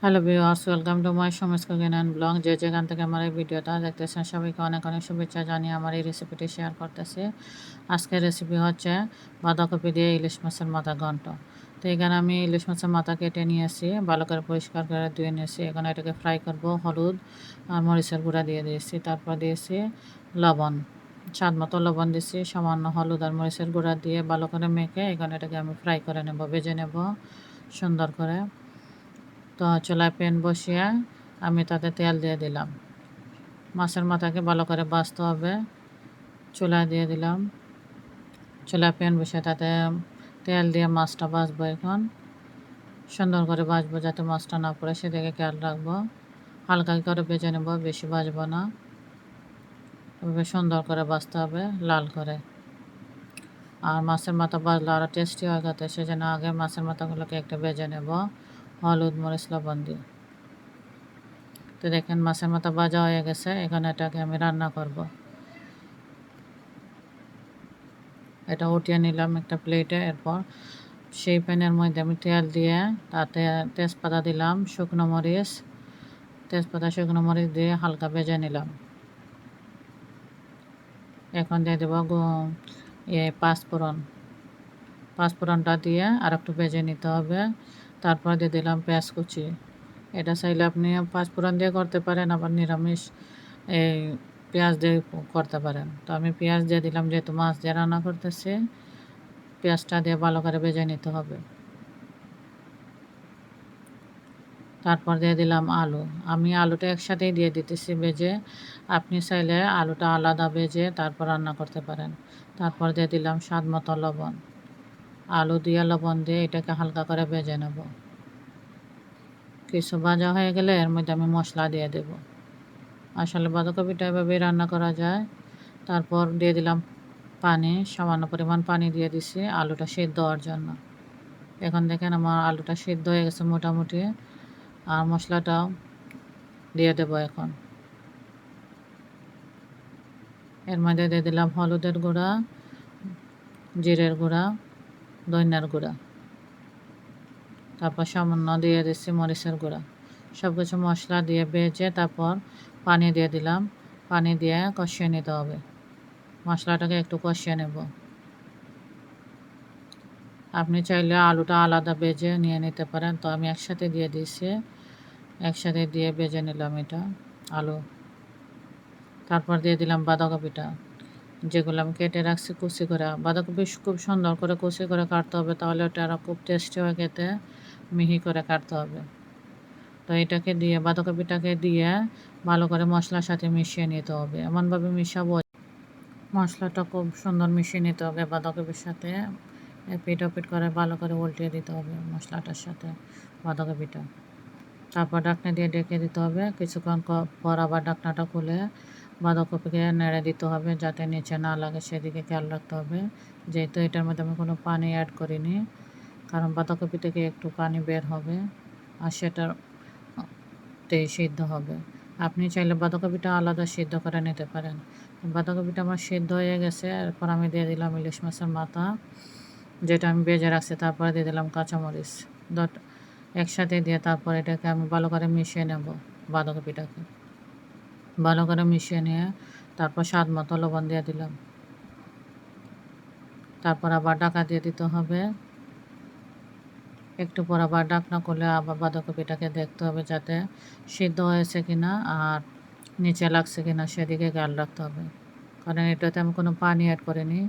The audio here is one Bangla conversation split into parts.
Hello viewers, welcome to my Samej cooking and blog. যে যেখান থেকে আমার এই ভিডিওটা দেখতেছেন সবাইকে অনেক অনেক শুভেচ্ছা জানিয়ে আমার এই রেসিপিটি শেয়ার করতেছি। আজকের রেসিপি হচ্ছে বাঁধাকপি দিয়ে ইলিশ মাছের মাথা ঘন্ট। তো এখানে আমি ইলিশ মাছের মাথা কেটে নিয়েছি, ভালো করে পরিষ্কার করে ধুয়ে নিয়েছি। এখানে এটাকে ফ্রাই করব। হলুদ আর মরিচের গুঁড়া দিয়ে দিয়েছি, তারপর দিয়েছি লবণ, স্বাদ মতো লবণ দিয়েছি, সামান্য হলুদ আর মরিচের গুঁড়া দিয়ে ভালো করে মেখে এখানে এটাকে আমি ফ্রাই করে নেব, ভেজে নেব সুন্দর করে। তো চুলায় প্যান বসিয়ে আমি তাতে তেল দিয়ে দিলাম। মাছের মাথাকে ভালো করে ভাজতে হবে। চুলায় দিয়ে দিলাম, চুলায় প্যান বসিয়ে তাতে তেল দিয়ে মাছটা ভাজবো। এখন সুন্দর করে ভাজবো যাতে মাছটা না পড়ে, সেদিকে খেয়াল রাখবো। হালকা করে ভেজে নেব, বেশি ভাজবো না। তবে সুন্দর করে ভাজতে হবে, লাল করে। আর মাছের মাথা ভাজলে আরও টেস্টি হয় যাতে, সেজন্য আগে মাছের মাথাগুলোকে একটু ভেজে নেব হলুদ মরিচ লবণ দিয়ে। তো দেখেন মাছের মাথা ভাজা হয়ে গেছে, এখানে এটাকে আমি রান্না করব। এটা উঠিয়ে নিলাম একটা প্লেটে। এরপর সেই প্যানের মধ্যে আমি তেল দিয়ে তাতে তেজপাতা দিলাম, শুকনো মরিচ, শুকনো মরিচ দিয়ে হালকা ভেজে নিলাম। এখন দিয়ে দেবো পাঁচফোড়নটা দিয়ে আর একটু ভেজে নিতে হবে। তারপর দিয়ে দিলাম পেঁয়াজ কুচি। এটা চাইলে আপনি পাঁচফোড়ন দিয়ে করতে পারেন, আবার নিরামিষ এই পেঁয়াজ দিয়ে করতে পারেন। তো আমি পেঁয়াজ দিয়ে দিলাম, যেহেতু মাছ দিয়ে রান্না করতেছি। পেঁয়াজটা দিয়ে ভালো করে ভেজে নিতে হবে। তারপর দিয়ে দিলাম আলু। আমি আলুটা একসাথেই দিয়ে দিতেছি ভেজে। আপনি চাইলে আলুটা আলাদা ভেজে তারপর রান্না করতে পারেন। তারপর দিয়ে দিলাম স্বাদ মতো লবণ। আলু দিয়ে লবণ দিয়ে এটাকে হালকা করে ভেজে নেব। কিছু ভাজা হয়ে গেলে এর মধ্যে আমি মশলা দিয়ে দেব। আসলে বাঁধাকপিটা এভাবেই রান্না করা যায়। তারপর দিয়ে দিলাম পানি, সামান্য পরিমাণ পানি দিয়ে দিছি আলুটা সিদ্ধ হওয়ার জন্য। এখন দেখেন আমার আলুটা সিদ্ধ হয়ে গেছে মোটামুটি। আর মশলাটাও দিয়ে দেবো এখন। এর মধ্যে দিয়ে দিলাম হলুদের গুঁড়া, জিরের গুঁড়া, ধনিয়ার গুঁড়া, তারপর সামান্য দিয়ে দিচ্ছি মরিচের গুঁড়া। সব কিছু মশলা দিয়ে ভেজে তারপর পানি দিয়ে দিলাম। পানি দিয়ে কষিয়ে নিতে হবে। মশলাটাকে একটু কষিয়ে নেব। আপনি চাইলে আলুটা আলাদা ভেজে নিয়ে নিতে পারেন, তো আমি একসাথে দিয়ে দিয়েছি। একসাথে দিয়ে ভেজে নিলাম এটা আলু। তারপর দিয়ে দিলাম বাঁধাকপিটা, যেগুলো আমি কেটে রাখছি কুচি করে। বাঁধাকপি খুব সুন্দর করে কুচি করে কাটতে হবে, তাহলে ওটা আরও খুব টেস্টি হয় খেতে। মিহি করে কাটতে হবে। তো এটাকে দিয়ে বাঁধাকপিটাকে দিয়ে ভালো করে মশলার সাথে মিশিয়ে নিতে হবে। এমনভাবে মিশাবো মশলাটা খুব সুন্দর মিশিয়ে নিতে হবে বাঁধাকপির সাথে। এপিট ওপিট করে ভালো করে উল্টিয়ে দিতে হবে মশলাটার সাথে বাঁধাকপিটা। তারপর ঢাকনা দিয়ে ঢেকে দিতে হবে। কিছুক্ষণ পর আবার ঢাকনাটা খুলে বাঁধাকপিকে নেড়ে দিতে হবে যাতে নিচে না লাগে, সেদিকে খেয়াল রাখতে হবে। যেহেতু এটার মধ্যে আমি কোনো পানি অ্যাড করিনি, কারণ বাঁধাকপি থেকে একটু পানি বের হবে আর সেটাতেই সিদ্ধ হবে। আপনি চাইলে বাঁধাকপিটা আলাদা সিদ্ধ করে নিতে পারেন। বাঁধাকপিটা আমার সিদ্ধ হয়ে গেছে। এরপর আমি দিয়ে দিলাম ইলিশ মাছের মাথা, যেটা আমি ভেজে রাখছি। তারপরে দিয়ে দিলাম কাঁচামরিচ একসাথে দিয়ে তারপর এটাকে আমি ভালো করে মিশিয়ে নেব। বাঁধাকপিটাকে ভালো করে মিশিয়ে নিয়ে তারপর স্বাদ মতো লবণ দিয়ে দিলাম। তারপর আবার ঢাকা দিয়ে দিতে হবে। একটু পর আবার ঢাকনা করলে আবার বাঁধাকপিটাকে দেখতে হবে যাতে সিদ্ধ হয়েছে কিনা আর নিচে লাগছে কিনা, সেদিকে খেয়াল রাখতে হবে। কারণ এটাতে আমি কোনো পানি অ্যাড করিনি,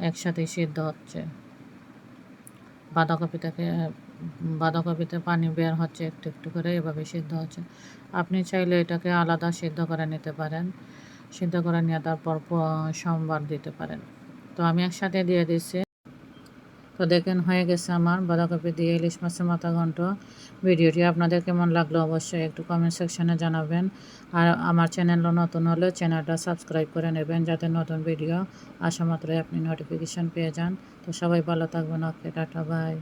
একসাথেই সিদ্ধ হচ্ছে। বাঁধাকপিতে পানি বের হচ্ছে একটু একটু করে, এভাবে সিদ্ধ হচ্ছে। আপনি চাইলে এটাকে আলাদা সিদ্ধ করে নিতে পারেন। সিদ্ধ করে নিয়ে তারপর সোমবার দিতে পারেন। তো আমি একসাথে দিয়ে দিচ্ছি। তো দেখেন হয়ে গেছে আমার বাঁধাকপি দিয়ে ইলিশ মাছের মাথা ঘন্ট। ভিডিওটি আপনাদের কেমন লাগলো অবশ্যই একটু কমেন্ট সেকশনে জানাবেন। আর আমার চ্যানেল নতুন হলে চ্যানেলটা সাবস্ক্রাইব করে নেবেন যাতে নতুন ভিডিও আসা মাত্রই আপনি নোটিফিকেশান পেয়ে যান। তো সবাই ভালো থাকবেন। ওকে, টাটা, বাই।